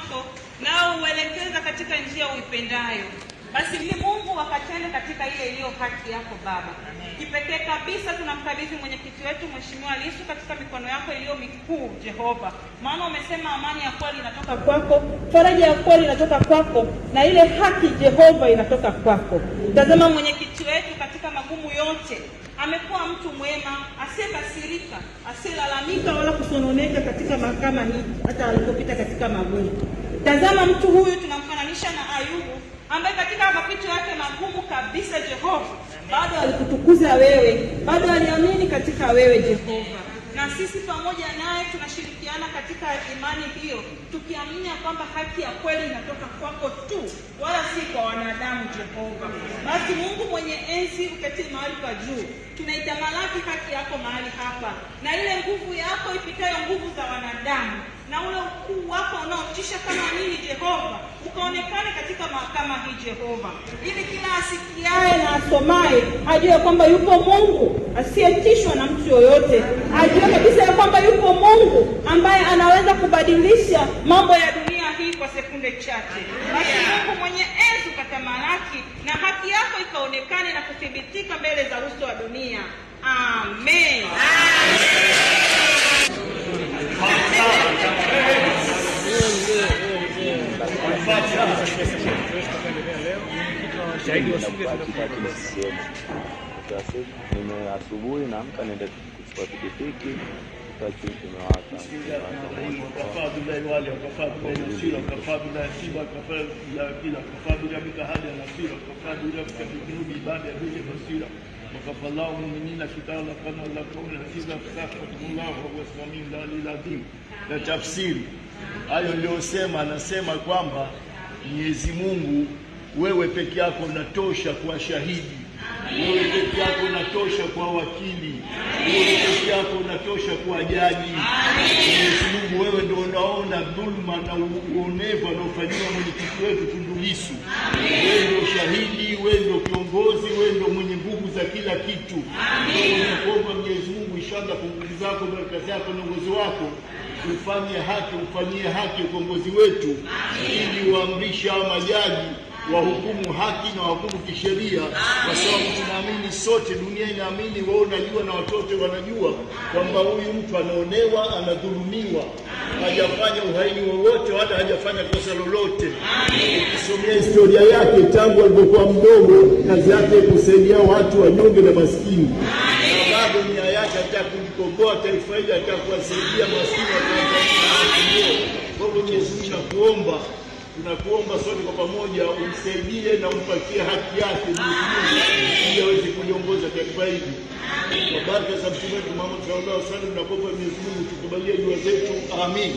wako nao uelekeza katika njia uipendayo. Basi ili Mungu wakatende katika ile iliyo haki yako Baba. Kipekee kabisa tunamkabidhi mwenyekiti wetu Mheshimiwa Lissu katika mikono yako iliyo mikuu Jehova. Maana umesema amani ya kweli inatoka kwako, faraja ya kweli inatoka kwako, na ile haki Jehova inatoka kwako. Tazama mwenyekiti wetu katika magumu yote amekuwa mtu mwema, asiyekasirika, asiyelalamika wala kusononeka katika mahakama hii hata alipopita katika magumu. Tazama mtu huyu tunamfananisha na Ayubu ambaye katika mapito yake magumu kabisa Jehova bado alikutukuza wewe, bado aliamini katika wewe Jehova. Na sisi pamoja naye tunashirikiana katika imani hiyo, tukiamini kwamba haki ya kweli inatoka kwako tu, wala si kwa wanadamu Jehova. Basi Mungu mwenye enzi uketi mahali pa juu, tunaitamalaki haki yako mahali hapa, na ile nguvu yako ipitayo nguvu za wanadamu, na ule ukuu wako unaotisha kama nini Jehova, ukaonekane katika mahakama hii Jehova, ili kila asikiaye na asomaye ajue kwamba yupo Mungu asiyetishwa na mtu yoyote, ajue kabisa ya kwamba yupo Mungu ambaye anaweza kubadilisha mambo ya dunia hii kwa sekunde chache. Basi Mungu mwenye enzi ukatamalaki, na haki yako ikaonekane na kuthibitika mbele za uso wa dunia. Amen. Asubuhi naamka naenda kuchukua pikipiki, tumewaka na tafsiri hayo niliyosema. Anasema kwamba Mwenyezi Mungu, wewe peke yako unatosha kuwa shahidi, wewe peke yako unatosha kuwa wakili, wewe peke yako unatosha kuwa jaji. Mwenyezi Mungu, wewe ndio unaona dhulma na uonevu anaofanyiwa mwenyekiti wetu Tundu Lissu. Wewe ndio shahidi, wewe ndio kiongozi, wewe ndio mwenye nguvu za kila kitu. Tunakuomba Mwenyezi Mungu, inshallah kwa nguvu zako, baraka zako na uwezo wako, ufanyie haki uongozi wetu, ili uamrishe majaji wahukumu haki na wahukumu kisheria, kwa sababu tunaamini sote, dunia inaamini, wao unajua na watoto wanajua kwamba huyu mtu anaonewa, anadhulumiwa, hajafanya uhaini wowote wala hajafanya kosa lolote. Ukisomea historia yake tangu alipokuwa mdogo, kazi yake kusaidia watu wanyonge na maskini, na bado nia yake hata kulikomboa taifa hili, hata kuwasaidia maskini wa Tanzania. Kwa hivyo Mwenyezi Mungu, tunakuomba sote kwa pamoja umsaidie na umpatie haki yake ili aweze kuliongoza taifa hili. Kwa baraka za Mtume wetu Muhammad sallallahu alaihi wasallam, tunakuomba Mwenyezi Mungu tukubalie dua zetu. Amin.